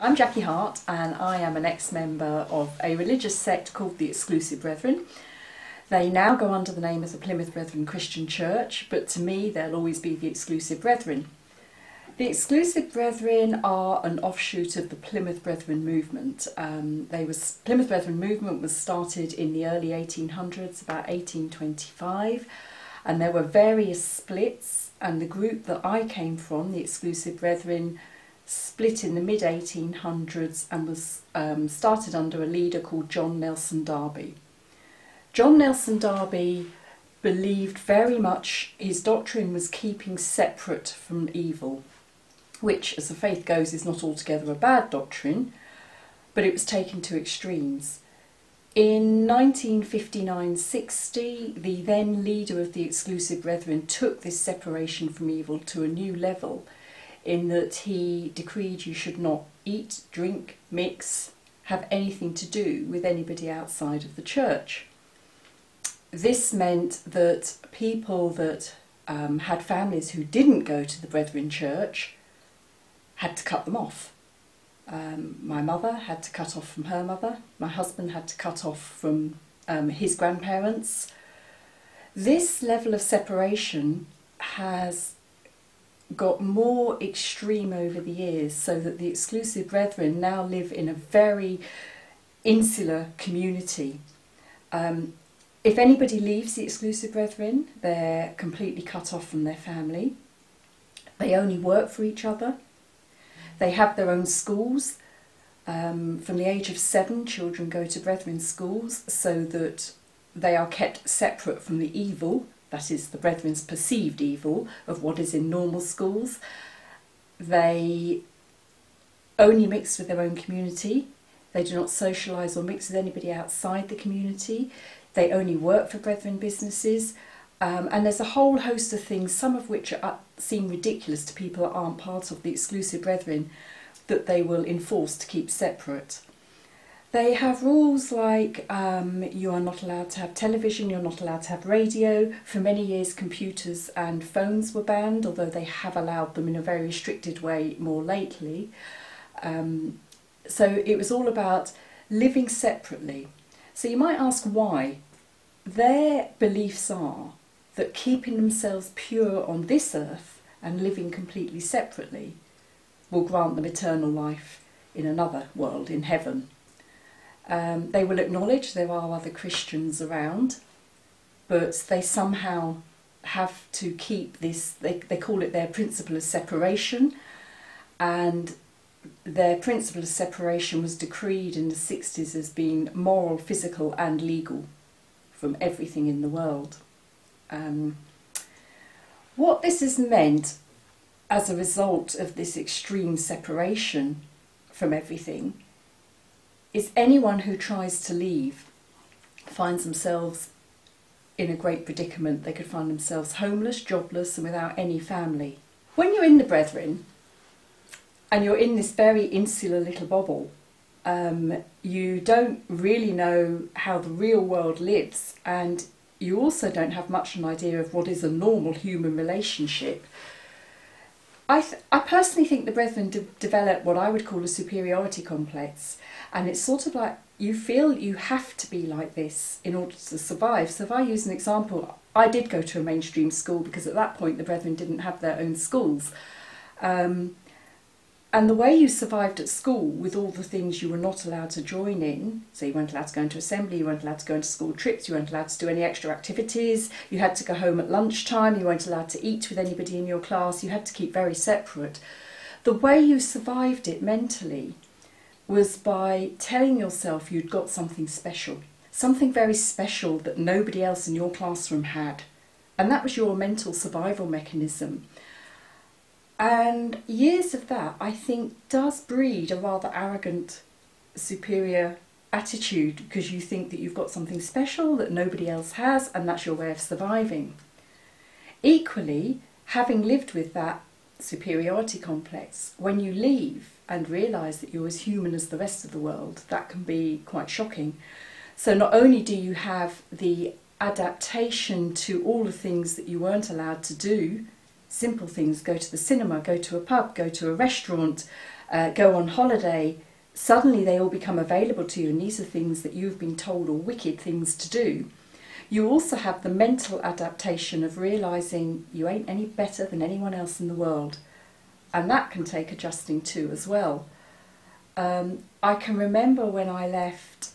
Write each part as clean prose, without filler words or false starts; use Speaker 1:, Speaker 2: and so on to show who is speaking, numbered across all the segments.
Speaker 1: I'm Jacky Hart and I am an ex-member of a religious sect called the Exclusive Brethern. They now go under the name of the Plymouth Brethren Christian Church, but to me they'll always be the Exclusive Brethern. The Exclusive Brethern are an offshoot of the Plymouth Brethren movement. Plymouth Brethren movement was started in the early 1800s, about 1825, and there were various splits, and the group that I came from, the Exclusive Brethern, split in the mid-1800s and was started under a leader called John Nelson Darby. John Nelson Darby believed very much his doctrine was keeping separate from evil, which, as the faith goes, is not altogether a bad doctrine, but it was taken to extremes. In 1959-60, the then leader of the Exclusive Brethern took this separation from evil to a new level, in that he decreed you should not eat, drink, mix, have anything to do with anybody outside of the church. This meant that people that had families who didn't go to the Brethren church had to cut them off. My mother had to cut off from her mother. My husband had to cut off from his grandparents. This level of separation has got more extreme over the years, so that the Exclusive Brethern now live in a very insular community. If anybody leaves the Exclusive Brethern, they're completely cut off from their family. They only work for each other. They have their own schools. From the age of 7, children go to Brethren schools so that they are kept separate from the evil, that is, the Brethren's perceived evil of what is in normal schools. They only mix with their own community. They do not socialise or mix with anybody outside the community. They only work for Brethren businesses. And there's a whole host of things, some of which seem ridiculous to people that aren't part of the Exclusive Brethern, that they will enforce to keep separate. They have rules like you are not allowed to have television, you're not allowed to have radio. For many years computers and phones were banned, although they have allowed them in a very restricted way more lately. So it was all about living separately. So you might ask why. Their beliefs are that keeping themselves pure on this earth and living completely separately will grant them eternal life in another world, in heaven. They will acknowledge there are other Christians around, but they somehow have to keep this, they call it their principle of separation, and their principle of separation was decreed in the 60s as being moral, physical and legal from everything in the world. What this has meant as a result of this extreme separation from everything is anyone who tries to leave finds themselves in a great predicament. They could find themselves homeless, jobless and without any family. When you're in the Brethren and you're in this very insular little bubble, you don't really know how the real world lives, and you also don't have much an idea of what is a normal human relationship. I personally think the Brethren develop what I would call a superiority complex, and it's sort of like you feel you have to be like this in order to survive. So if I use an example, I did go to a mainstream school because at that point the Brethren didn't have their own schools. And the way you survived at school with all the things you were not allowed to join in, so you weren't allowed to go into assembly, you weren't allowed to go into school trips, you weren't allowed to do any extra activities, you had to go home at lunchtime, you weren't allowed to eat with anybody in your class, you had to keep very separate. The way you survived it mentally was by telling yourself you'd got something special, something very special that nobody else in your classroom had. And that was your mental survival mechanism. And years of that, I think, does breed a rather arrogant, superior attitude, because you think that you've got something special that nobody else has, and that's your way of surviving. Equally, having lived with that superiority complex, when you leave and realise that you're as human as the rest of the world, that can be quite shocking. So not only do you have the adaptation to all the things that you weren't allowed to do, simple things, go to the cinema, go to a pub, go to a restaurant, go on holiday, suddenly they all become available to you, and these are things that you've been told are wicked things to do. You also have the mental adaptation of realising you ain't any better than anyone else in the world, and that can take adjusting to as well. I can remember when I left,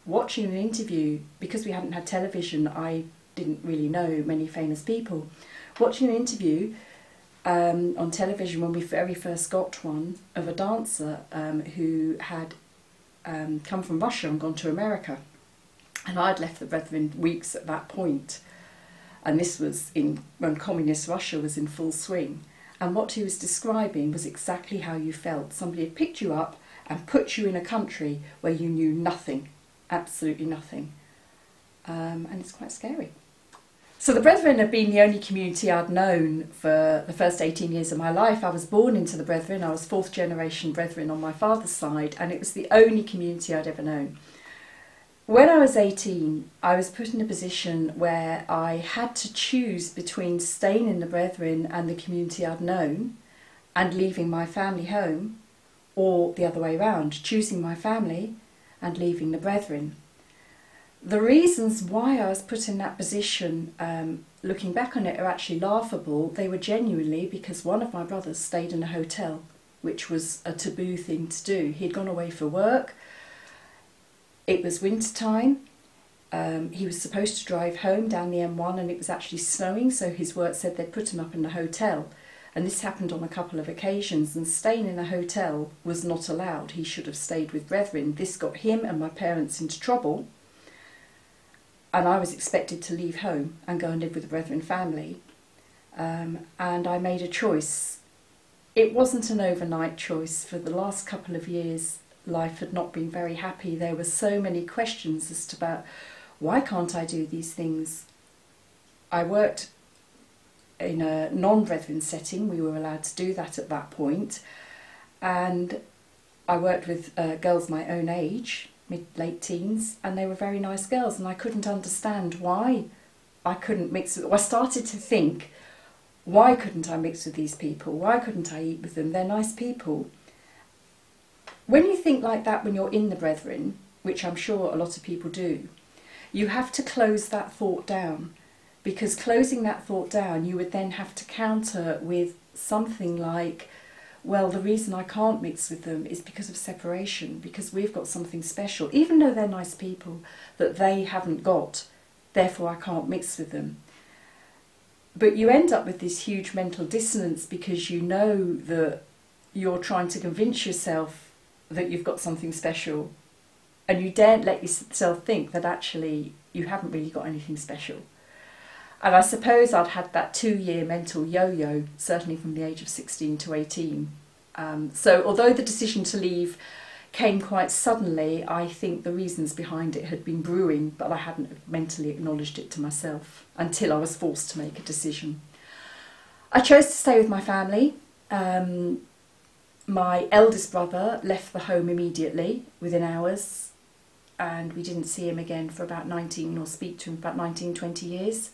Speaker 1: watching an interview, because we hadn't had television, I didn't really know many famous people. Watching an interview on television when we very first got one, of a dancer who had come from Russia and gone to America. And I'd left the Brethren weeks at that point. And this was when communist Russia was in full swing. And what he was describing was exactly how you felt. Somebody had picked you up and put you in a country where you knew nothing, absolutely nothing. And it's quite scary. So the Brethren have been the only community I'd known for the first 18 years of my life. I was born into the Brethren. I was 4th generation Brethren on my father's side, and it was the only community I'd ever known. When I was 18, I was put in a position where I had to choose between staying in the Brethren and the community I'd known and leaving my family home, or the other way around, choosing my family and leaving the Brethren. The reasons why I was put in that position, looking back on it, are actually laughable. They were genuinely because one of my brothers stayed in a hotel, which was a taboo thing to do. He'd gone away for work. It was winter time. He was supposed to drive home down the M1 and it was actually snowing, so his work said they'd put him up in the hotel. And this happened on a couple of occasions, and staying in a hotel was not allowed. He should have stayed with Brethren. This got him and my parents into trouble. And I was expected to leave home and go and live with the Brethren family. And I made a choice. It wasn't an overnight choice. For the last couple of years, life had not been very happy. There were so many questions as to about, why can't I do these things? I worked in a non-Brethren setting. We were allowed to do that at that point. And I worked with girls my own age, late teens, and they were very nice girls, and I couldn't understand why I couldn't mix with them. I started to think, why couldn't I mix with these people? Why couldn't I eat with them? They're nice people. When you think like that when you're in the Brethren, which I'm sure a lot of people do, you have to close that thought down, because closing that thought down, you would then have to counter with something like, well, the reason I can't mix with them is because of separation, because we've got something special, even though they're nice people, that they haven't got, therefore I can't mix with them. But you end up with this huge mental dissonance because you know that you're trying to convince yourself that you've got something special, and you daren't let yourself think that actually you haven't really got anything special. And I suppose I'd had that 2-year mental yo-yo, certainly from the age of 16 to 18. So although the decision to leave came quite suddenly, I think the reasons behind it had been brewing, but I hadn't mentally acknowledged it to myself until I was forced to make a decision. I chose to stay with my family. My eldest brother left the home immediately, within hours, and we didn't see him again for about 19, or speak to him for about 19, 20 years.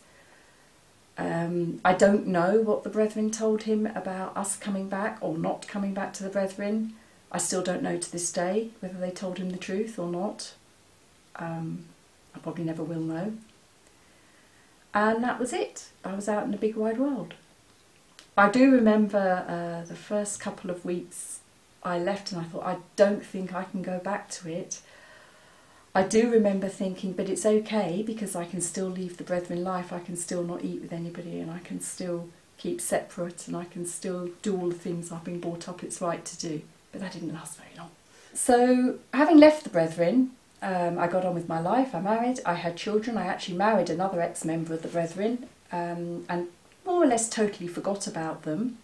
Speaker 1: I don't know what the Brethren told him about us coming back or not coming back to the Brethren. I still don't know to this day whether they told him the truth or not. I probably never will know. And that was it. I was out in the big wide world. I do remember the first couple of weeks I left and I thought, I don't think I can go back to it. I do remember thinking, but it's okay because I can still leave the Brethren life, I can still not eat with anybody, and I can still keep separate, and I can still do all the things I've been brought up it's right to do. But that didn't last very long. So having left the Brethren, I got on with my life. I married, I had children. I actually married another ex-member of the Brethren, and more or less totally forgot about them.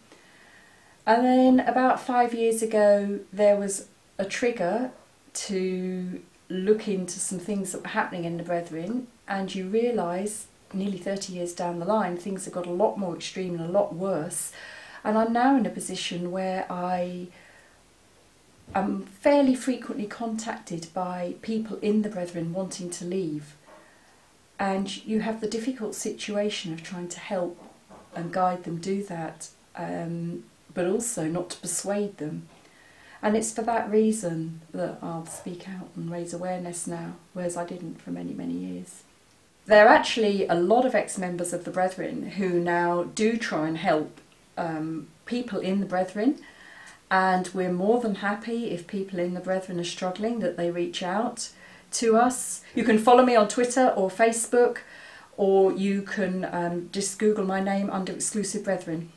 Speaker 1: And then about 5 years ago there was a trigger to look into some things that were happening in the Brethren, and you realise nearly 30 years down the line things have got a lot more extreme and a lot worse, and I'm now in a position where I am fairly frequently contacted by people in the Brethren wanting to leave, and you have the difficult situation of trying to help and guide them do that, but also not to persuade them And it's for that reason that I'll speak out and raise awareness now, whereas I didn't for many, many years. There are actually a lot of ex-members of the Brethren who now do try and help people in the Brethren, and we're more than happy if people in the Brethren are struggling that they reach out to us. You can follow me on Twitter or Facebook, or you can just Google my name under Exclusive Brethern.